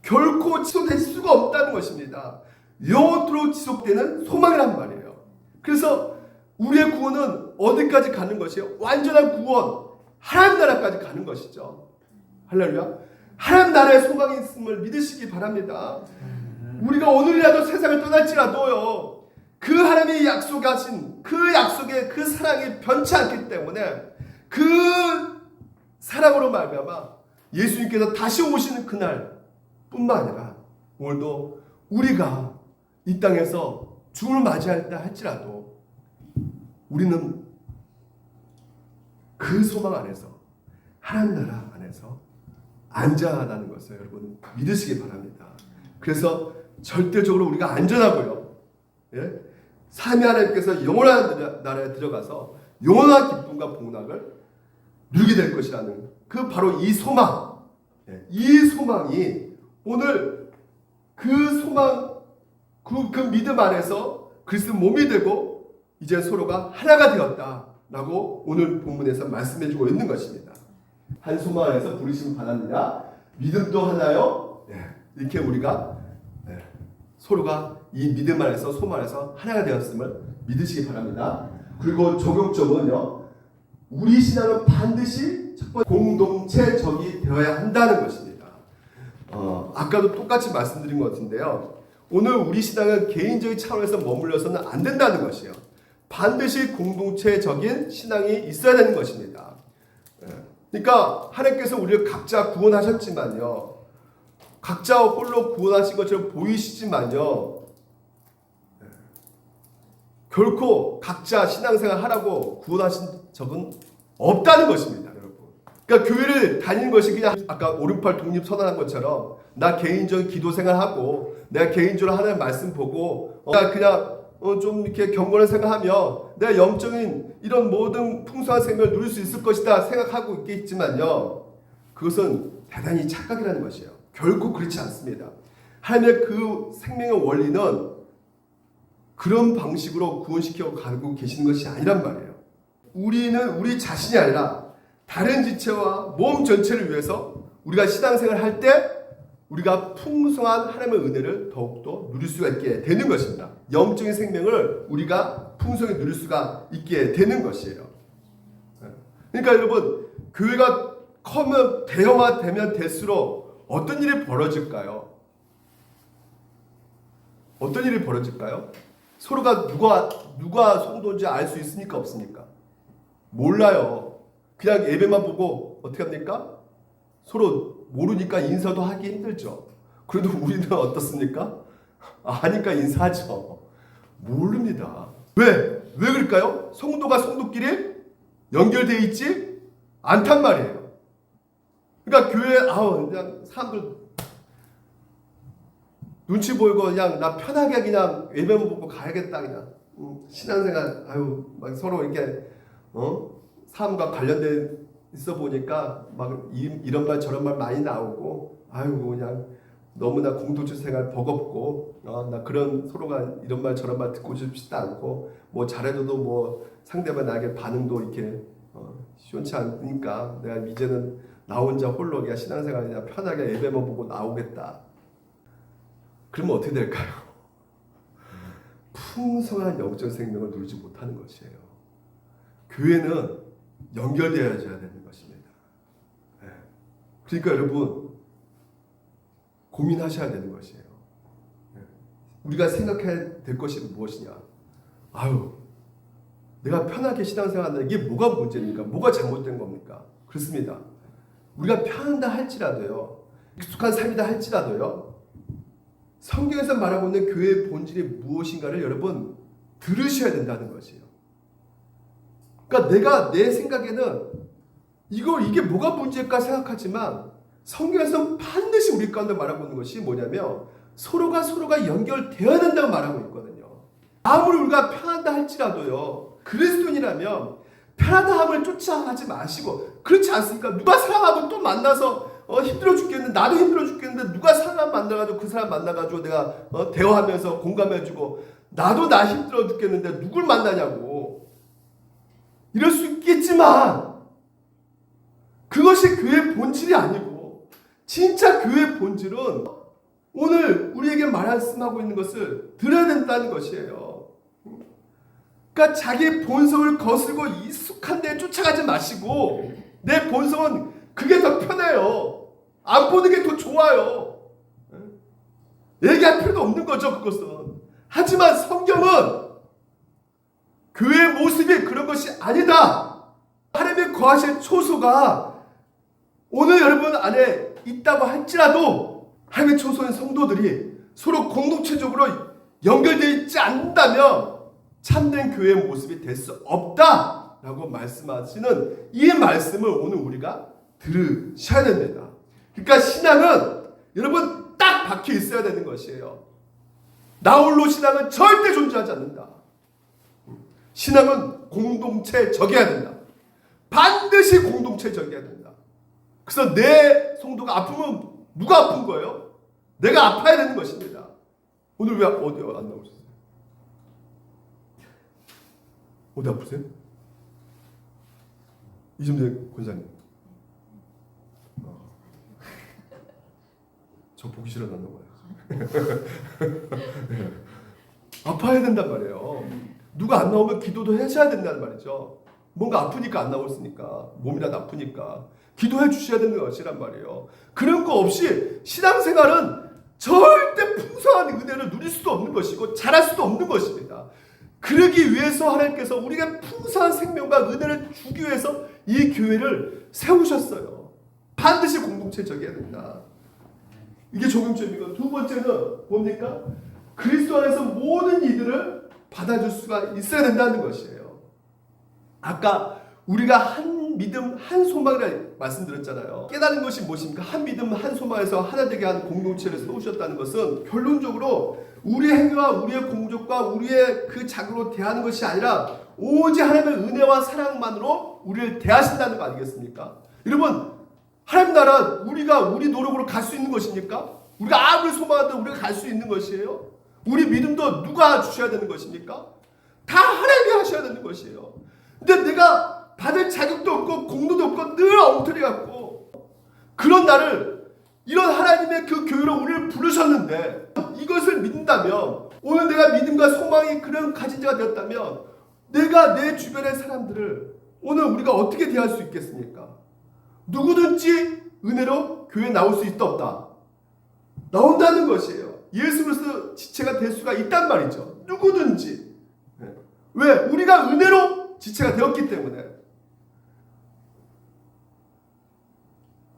결코 지속될 수가 없다는 것입니다. 영원토록 지속되는 소망이란 말이에요. 그래서 우리의 구원은 어디까지 가는 것이에요? 완전한 구원, 하나님 나라까지 가는 것이죠. 할렐루야. 하나님 나라의 소망이 있음을 믿으시기 바랍니다. 우리가 오늘이라도 세상을 떠날지라도요, 그 하나님이 약속하신 그 약속의 그 사랑이 변치 않기 때문에 그 사랑으로 말미암아 예수님께서 다시 오시는 그날 뿐만 아니라 오늘도 우리가 이 땅에서 죽음을 맞이할 때 할지라도 우리는 그 소망 안에서, 하나님 나라 안에서 안전하다는 것을 여러분 믿으시기 바랍니다. 그래서 절대적으로 우리가 안전하고요, 예? 삼위 하나님께서 영원한 나라에 들어가서 영원한 기쁨과 복락을 누리게 될 것이라는 그 바로 이 소망, 예? 이 소망이 오늘 그 소망, 그 믿음 안에서 그리스도 몸이 되고 이제 서로가 하나가 되었다라고 오늘 본문에서 말씀해주고 있는 것입니다. 한 소망 안에서 부르심 받았느냐? 믿음도 하나요? 네, 이렇게 우리가 서로가 이 믿음 안에서 소망 안에서 하나가 되었음을 믿으시기 바랍니다. 그리고 적용점은요. 우리 신앙은 반드시 첫 번째 공동체적이 되어야 한다는 것입니다. 아까도 똑같이 말씀드린 것 같은데요. 오늘 우리 신앙은 개인적인 차원에서 머물러서는 안 된다는 것이에요. 반드시 공동체적인 신앙이 있어야 되는 것입니다. 그러니까 하나님께서 우리를 각자 구원하셨지만요. 각자 홀로 구원하신 것처럼 보이시지만요. 결코 각자 신앙생활 하라고 구원하신 적은 없다는 것입니다, 여러분. 그러니까 교회를 다니는 것이 그냥 아까 568 독립 선언한 것처럼 나 개인적인 기도 생활하고 내가 개인적으로 하나님 말씀 보고 그냥 좀 이렇게 경건한 생각하며 내가 영적인 이런 모든 풍성한 생명을 누릴 수 있을 것이다 생각하고 있겠지만요. 그것은 대단히 착각이라는 것이에요. 결코 그렇지 않습니다. 하나님의 그 생명의 원리는 그런 방식으로 구원시켜 가고 계시는 것이 아니란 말이에요. 우리는 우리 자신이 아니라 다른 지체와 몸 전체를 위해서 우리가 신앙생활을 할 때 우리가 풍성한 하나님의 은혜를 더욱더 누릴 수가 있게 되는 것입니다. 영적인 생명을 우리가 풍성히 누릴 수가 있게 되는 것이에요. 그러니까 여러분 교회가 커면 대형화되면 될수록 어떤 일이 벌어질까요? 어떤 일이 벌어질까요? 서로가 누가 성도인지 알 수 있습니까? 없습니까? 몰라요. 그냥 예배만 보고 어떻게 합니까? 서로 모르니까 인사도 하기 힘들죠. 그래도 우리는 어떻습니까? 아니까 인사하죠. 모릅니다. 왜 그럴까요? 성도가 성도끼리 연결되어 있지 않단 말이에요. 그러니까 교회 그냥 사람들 눈치 보이고 그냥 나 편하게 그냥 예배만 보고 가야겠다 그냥 신앙생활 막 서로 이렇게 삶과 관련돼 있어 보니까 막 이런 말 저런 말 많이 나오고 그냥 너무나 공동체 생활 버겁고 나 그런 서로가 이런 말 저런 말 듣고 싶지도 않고 뭐 잘해도 뭐 상대방 나에게 반응도 이렇게 시원치 않으니까 내가 이제는 나 혼자 홀로 그냥 신앙생활 그냥 편하게 예배만 보고 나오겠다. 그러면 어떻게 될까요? 풍성한 영적 생명을 누리지 못하는 것이에요. 교회는 연결되어야 되는 것입니다. 그러니까 여러분 고민하셔야 되는 것이에요. 우리가 생각해야 될 것이 무엇이냐? 내가 편하게 신앙생활하는 이게 뭐가 문제입니까? 뭐가 잘못된 겁니까? 그렇습니다. 우리가 편하다 할지라도요, 익숙한 삶이다 할지라도요, 성경에서 말하고 있는 교회의 본질이 무엇인가를 여러분 들으셔야 된다는 것이에요. 그러니까 내가 내 생각에는 이게 뭐가 문제일까 생각하지만 성경에서는 반드시 우리 가운데 말하고 있는 것이 뭐냐면 서로가 연결되어야 된다고 말하고 있거든요. 아무리 우리가 편하다 할지라도요. 그리스도인이라면 편하다함을 쫓아가지 마시고 그렇지 않습니까? 누가 사람하고 또 만나서 힘들어 죽겠는데 나도 힘들어 죽겠는데 누가 사람 만나가지고 그 사람 만나가지고 내가 대화하면서 공감해주고 나도 나 힘들어 죽겠는데 누굴 만나냐고 이럴 수 있겠지만 그것이 교회의 본질이 아니고 진짜 교회의 본질은 오늘 우리에게 말씀하고 있는 것을 들어야 된다는 것이에요. 그러니까 자기 본성을 거스르고 익숙한 데 쫓아가지 마시고 내 본성은 그게 더 편해요. 안 보는 게 더 좋아요. 얘기할 필요도 없는 거죠, 그것은. 하지만 성경은 교회의 모습이 그런 것이 아니다. 하나님의 거하실 초소가 오늘 여러분 안에 있다고 할지라도 하나님의 초소인 성도들이 서로 공동체적으로 연결되어 있지 않는다면 참된 교회의 모습이 될 수 없다라고 말씀하시는 이 말씀을 오늘 우리가 들으셔야 됩니다. 그러니까 신앙은 여러분 딱 박혀 있어야 되는 것이에요. 나 홀로 신앙은 절대 존재하지 않는다. 신앙은 공동체적이어야 된다. 반드시 공동체적이어야 된다. 그래서 내 성도가 아프면 누가 아픈 거예요? 내가 아파야 되는 것입니다. 오늘 왜 어디 안 나오셨어요? 어디 아프세요? 이준재 권사님. 저 보기 싫어졌나 봐요. 아파야 된단 말이에요. 누가 안 나오면 기도도 해줘야 된다는 말이죠. 뭔가 아프니까 안 나오시니까, 몸이라도 아프니까 기도해 주셔야 되는 것이란 말이에요. 그런 거 없이 신앙생활은 절대 풍성한 은혜를 누릴 수도 없는 것이고 잘할 수도 없는 것입니다. 그러기 위해서 하나님께서 우리가 풍성한 생명과 은혜를 주기 위해서 이 교회를 세우셨어요. 반드시 공동체적이어야 된다. 이게 적용점이고, 두 번째는 뭡니까? 그리스도 안에서 모든 이들을 받아줄 수가 있어야 된다는 것이에요. 아까 우리가 한 믿음 한 소망이라 말씀드렸잖아요. 깨달은 것이 무엇입니까? 한 믿음 한 소망에서 하나 되게 한 공동체를 세우셨다는 것은 결론적으로 우리의 행위와 우리의 공적과 우리의 그 자격으로 대하는 것이 아니라 오직 하나님의 은혜와 사랑만으로 우리를 대하신다는 거 아니겠습니까? 여러분, 하나님 나라 우리가 우리 노력으로 갈 수 있는 것입니까? 우리가 아무리 소망하든 우리가 갈 수 있는 것이에요? 우리 믿음도 누가 주셔야 되는 것입니까? 다 하나님이 하셔야 되는 것이에요. 근데 내가 받을 자격도 없고 공로도 없고 늘 엉터리 같고 그런 나를 이런 하나님의 그 교회로 우리를 부르셨는데 이것을 믿는다면, 오늘 내가 믿음과 소망이 그런 가진 자가 되었다면 내가 내 주변의 사람들을 오늘 우리가 어떻게 대할 수 있겠습니까? 누구든지 은혜로 교회에 나올 수 있다 없다? 나온다는 것이에요. 예수 그리스도 지체가 될 수가 있단 말이죠. 누구든지. 왜? 우리가 은혜로 지체가 되었기 때문에.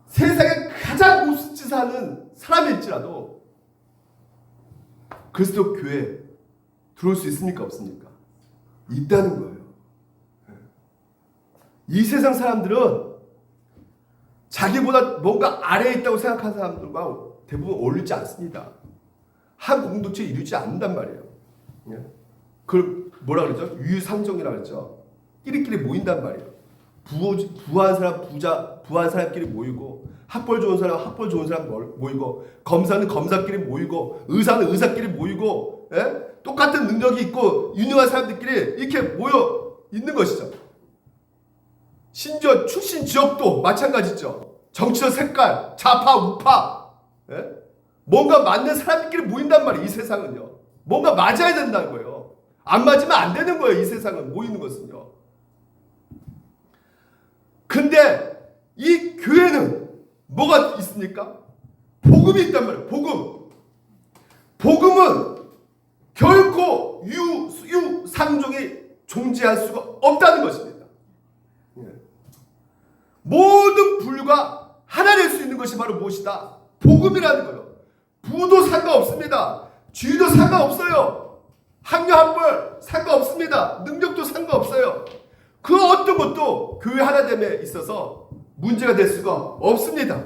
세상에 가장 무슨 짓을 하는 사람일지라도 그리스도 교회에 들어올 수 있습니까? 없습니까? 있다는 거예요. 이 세상 사람들은 자기보다 뭔가 아래에 있다고 생각하는 사람들과 대부분 어울리지 않습니다. 한 공동체에 이루지 않는단 말이에요. 그걸 뭐라 그러죠? 유상종이라 그러죠. 끼리끼리 모인단 말이에요. 부한 사람 부한 사람끼리 모이고, 학벌 좋은 사람 학벌 좋은 사람 모이고, 검사는 검사끼리 모이고, 의사는 의사끼리 모이고, 똑같은 능력이 있고 유능한 사람들끼리 이렇게 모여 있는 것이죠. 심지어 출신 지역도 마찬가지죠. 정치적 색깔, 좌파, 우파, 뭔가 맞는 사람들끼리 모인단 말이에요. 이 세상은요. 뭔가 맞아야 된다는 거예요. 안 맞으면 안 되는 거예요. 이 세상은 모이는 것은요. 근데 이 교회는 뭐가 있습니까? 복음이 있단 말이에요. 복음. 복음은 결코 유상종이 존재할 수가 없다는 것입니다. 모든 분류가 하나 될 수 있는 것이 바로 무엇이다? 복음이라는 거예요. 부도 상관없습니다. 지위도 상관없어요. 학력 학벌 상관없습니다. 능력도 상관없어요. 그 어떤 것도 교회 하나됨에 있어서 문제가 될 수가 없습니다.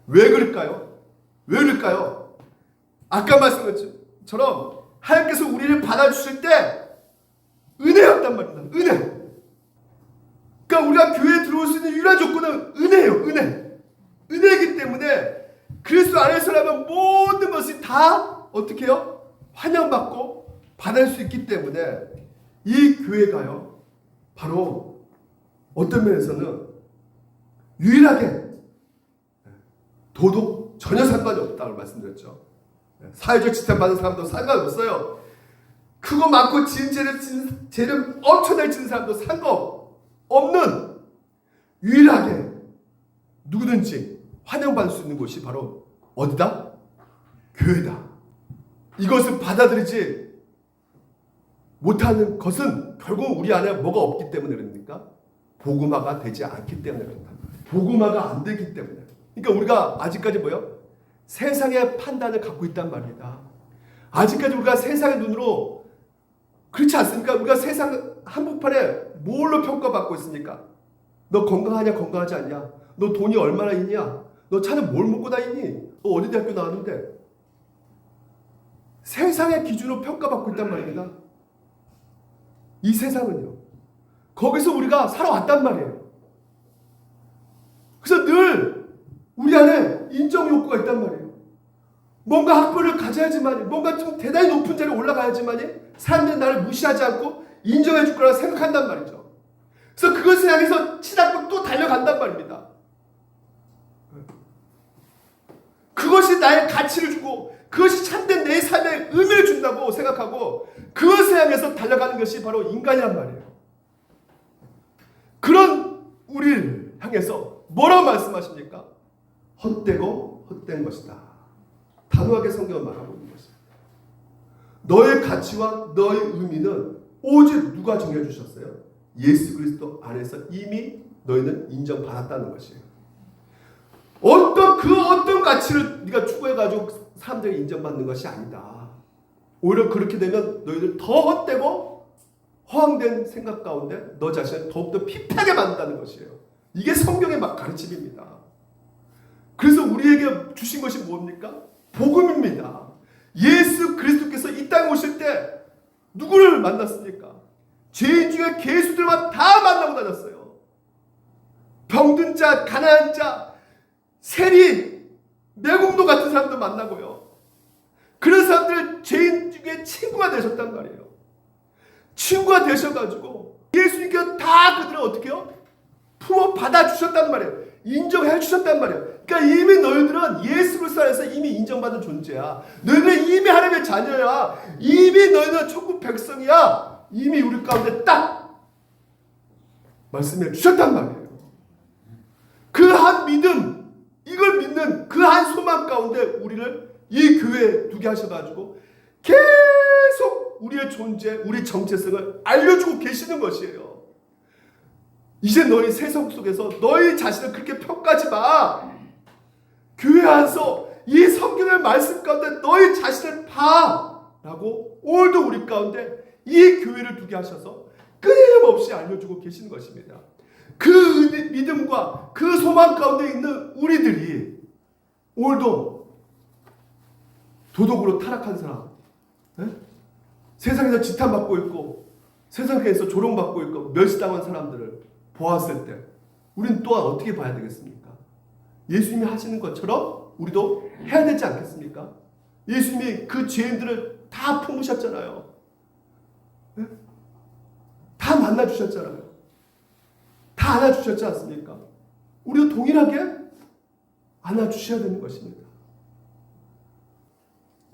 왜 그럴까요? 왜 그럴까요? 아까 말씀드린 것처럼 하나님께서 우리를 받아주실 때 은혜였단 말입니다. 은혜. 그러니까 우리가 교회에 들어올 수 있는 유일한 조건은 은혜예요. 은혜. 은혜이기 때문에 그리스도 안에서라면 모든 것이 다 어떻게 해요? 환영받고 받을 수 있기 때문에 이 교회가요, 바로 어떤 면에서는 유일하게 도덕 전혀 상관이 없다고 말씀드렸죠. 사회적 지탄받은 사람도 상관없어요. 크고 많고 지은 죄를 엄청나게 지은 사람도 상관없는 유일하게 누구든지 환영받을 수 있는 곳이 바로 어디다? 교회다. 이것을 받아들이지 못하는 것은 결국 우리 안에 뭐가 없기 때문에 그럽니까? 복음화가 되지 않기 때문에 그렇다. 복음화가 안 되기 때문에. 그러니까 우리가 아직까지 뭐요? 세상의 판단을 갖고 있단 말입니다. 아직까지 우리가 세상의 눈으로, 그렇지 않습니까? 우리가 세상 한복판에 뭘로 평가받고 있습니까? 너 건강하냐 건강하지 않냐? 너 돈이 얼마나 있냐? 너 차는 뭘 먹고 다니니? 너 어디 대학교 나왔는데? 세상의 기준으로 평가받고 있단 말입니다. 이 세상은요. 거기서 우리가 살아왔단 말이에요. 그래서 늘 우리 안에 인정 욕구가 있단 말이에요. 뭔가 학벌을 가져야지만, 뭔가 좀 대단히 높은 자리에 올라가야지만 사람들이 나를 무시하지 않고 인정해 줄 거라고 생각한단 말이죠. 그래서 그것을 향해서 치닫고 또 달려간단 말입니다. 그것이 나의 가치를 주고, 그것이 참된 내 삶에 의미를 준다고 생각하고 그것을 향해서 달려가는 것이 바로 인간이란 말이에요. 그런 우리를 향해서 뭐라고 말씀하십니까? 헛되고 헛된 것이다. 단호하게 성경을 말하고 있는 것입니다. 너의 가치와 너의 의미는 오직 누가 정해주셨어요? 예수 그리스도 안에서 이미 너희는 인정받았다는 것이에요. 어떤 가치를 네가 추구해가지고 사람들에게 인정받는 것이 아니다. 오히려 그렇게 되면 너희들 더 헛되고 허황된 생각 가운데 너 자신을 더욱더 피폐하게 만든다는 것이에요. 이게 성경의 막 가르침입니다. 그래서 우리에게 주신 것이 뭡니까? 복음입니다. 예수 그리스도께서 이 땅에 오실 때 누구를 만났습니까? 죄인 중에 괴수들만 다 만나고 다녔어요. 병든 자, 가난한 자, 세리, 내공도 같은 사람도 만나고요. 그런 사람들 죄인 중에 친구가 되셨단 말이에요. 친구가 되셔가지고 예수님께서 다 그들을 어떻게 해요? 품어 받아주셨단 말이에요. 인정해 주셨단 말이에요. 그러니까 이미 너희들은 예수 그리스도 안에서 이미 인정받은 존재야. 너희들은 이미 하나님의 자녀야. 이미 너희는 천국 백성이야. 이미 우리 가운데 딱 말씀해 주셨단 말이에요. 그 한 믿음, 이걸 믿는 그 한 소망 가운데 우리를 이 교회에 두게 하셔가지고 계속 우리의 존재, 우리 정체성을 알려주고 계시는 것이에요. 이제 너희 세상 속에서 너희 자신을 그렇게 평가하지 마. 교회 안에서 이 성경의 말씀 가운데 너희 자신을 봐 라고 오늘도 우리 가운데 이 교회를 두게 하셔서 끊임없이 알려주고 계시는 것입니다. 그 믿음과 그 소망 가운데 있는 우리들이 오늘도 도덕으로 타락한 사람, 세상에서 지탄받고 있고 세상에서 조롱받고 있고 멸시당한 사람들을 보았을 때 우리는 또한 어떻게 봐야 되겠습니까? 예수님이 하시는 것처럼 우리도 해야 되지 않겠습니까? 예수님이 그 죄인들을 다 품으셨잖아요. 다 만나주셨잖아요. 다 안아주셨지 않습니까? 우리도 동일하게 안아주셔야 되는 것입니다.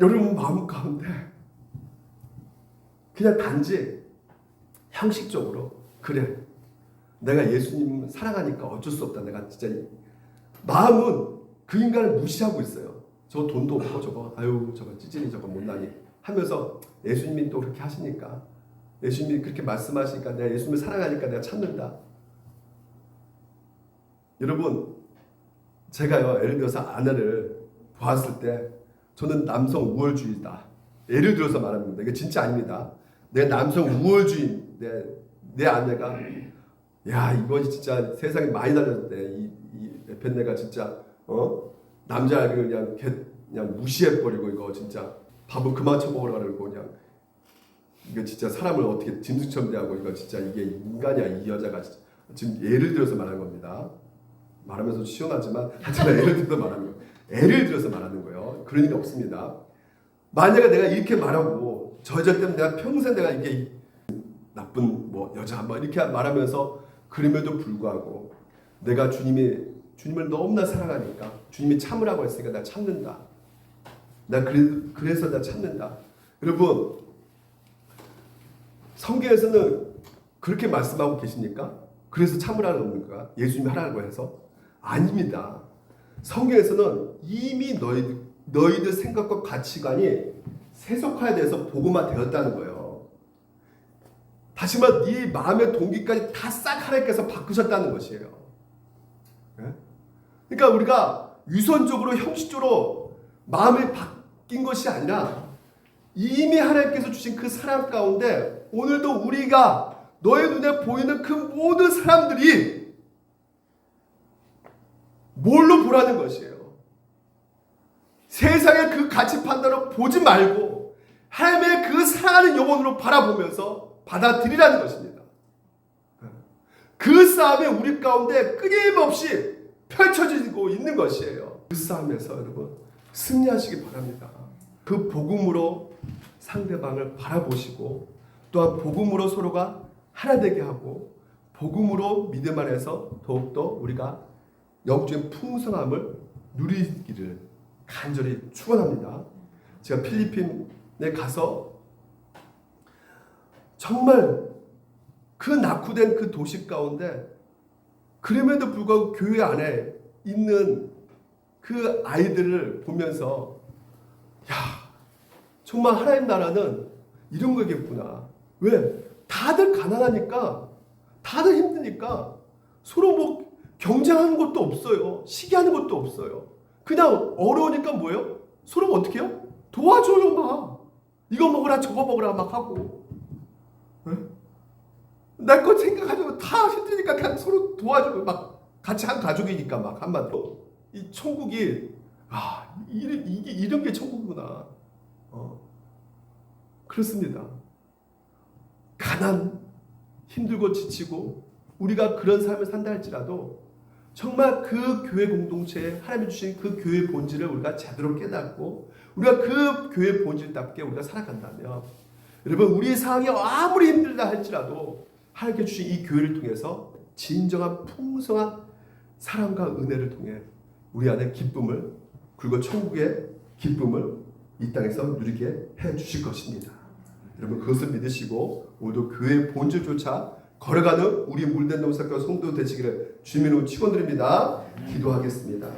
여러분 마음 가운데 그냥 단지 형식적으로 그래 내가 예수님 사랑하니까 어쩔 수 없다. 내가 진짜 마음은 그 인간을 무시하고 있어요. 저 돈도 없고 저거 아유 저거 찌질이 저거 못나니 하면서 예수님이 또 그렇게 하시니까 예수님이 그렇게 말씀하시니까 내가 예수님을 사랑하니까 내가 참는다. 여러분 제가요 예를 들어서 아내를 보았을 때 저는 남성 우월주의다. 예를 들어서 말하는 겁니다. 이게 진짜 아닙니다. 내 남성 우월주의 내 아내가 야 이거 진짜 세상에 많이 다녔대. 이 벤네가 진짜 남자를 그냥 무시해버리고 이거 진짜 밥을 그만 쳐먹으라 그러고 그냥 이거 진짜 사람을 어떻게 짐승처럼 대하고 이거 진짜 이게 인간이야 이 여자가 진짜. 지금 예를 들어서 말하는 겁니다. 말하면서 시원하지만 하지만 예를 들어서 말하는 거예요. 예를 들어서 말하는 거예요. 그런 일이 없습니다. 만약에 내가 이렇게 말하고 저 여자 때문에 내가 평생 내가 이게 나쁜 뭐 여자 뭐 이렇게 말하면서 그럼에도 불구하고 내가 주님을 너무나 사랑하니까 주님이 참으라고 했으니까 나 참는다. 그래서 나 참는다. 여러분 성경에서는 그렇게 말씀하고 계십니까? 그래서 참으라는 겁니까? 예수님이 하라고 해서? 아닙니다. 성경에서는 이미 너희들 생각과 가치관이 세속화에 대해서 복음화 되었다는 거예요. 다시 말해 네 마음의 동기까지 다 싹 하나님께서 바꾸셨다는 것이에요. 그러니까 우리가 유선적으로 형식적으로 마음이 바뀐 것이 아니라 이미 하나님께서 주신 그 사랑 가운데 오늘도 우리가 너의 눈에 보이는 그 모든 사람들이 뭘로 보라는 것이에요. 세상의 그 가치 판단으로 보지 말고 하나님의 그 사랑하는 영혼으로 바라보면서 받아들이라는 것입니다. 그 싸움이 우리 가운데 끊임없이 펼쳐지고 있는 것이에요. 그 싸움에서 여러분 승리하시기 바랍니다. 그 복음으로 상대방을 바라보시고 또한 복음으로 서로가 하나 되게 하고 복음으로 믿음 안에서 더욱더 우리가 영적인 풍성함을 누리기를 간절히 축원합니다. 제가 필리핀에 가서 정말 그 낙후된 그 도시 가운데 그럼에도 불구하고 교회 안에 있는 그 아이들을 보면서 야, 정말 하나님 나라는 이런 거겠구나. 왜? 다들 가난하니까, 다들 힘드니까 서로 뭐 경쟁하는 것도 없어요. 시기하는 것도 없어요. 그냥 어려우니까 뭐예요? 서로 어떻게 해요? 도와줘요 막. 이거 먹으라 저거 먹으라 막 하고. 날 것 생각하죠. 다 힘드니까 그냥 서로 도와주고 막 같이 한 가족이니까 막 한마디로. 이 천국이 이게 이런 게 천국이구나. 그렇습니다. 가난, 힘들고 지치고 우리가 그런 삶을 산다 할지라도 정말 그 교회 공동체에 하나님이 주신 그 교회 본질을 우리가 제대로 깨닫고 우리가 그 교회 본질답게 우리가 살아간다면 여러분 우리의 상황이 아무리 힘들다 할지라도 하나님께 주신 이 교회를 통해서 진정한 풍성한 사랑과 은혜를 통해 우리 안에 기쁨을 그리고 천국의 기쁨을 이 땅에서 누리게 해 주실 것입니다. 여러분 그것을 믿으시고 오늘도 교회의 본질조차 걸어가는 우리 물된 농사과 성도 되시기를 주님으로 축원드립니다. 기도하겠습니다.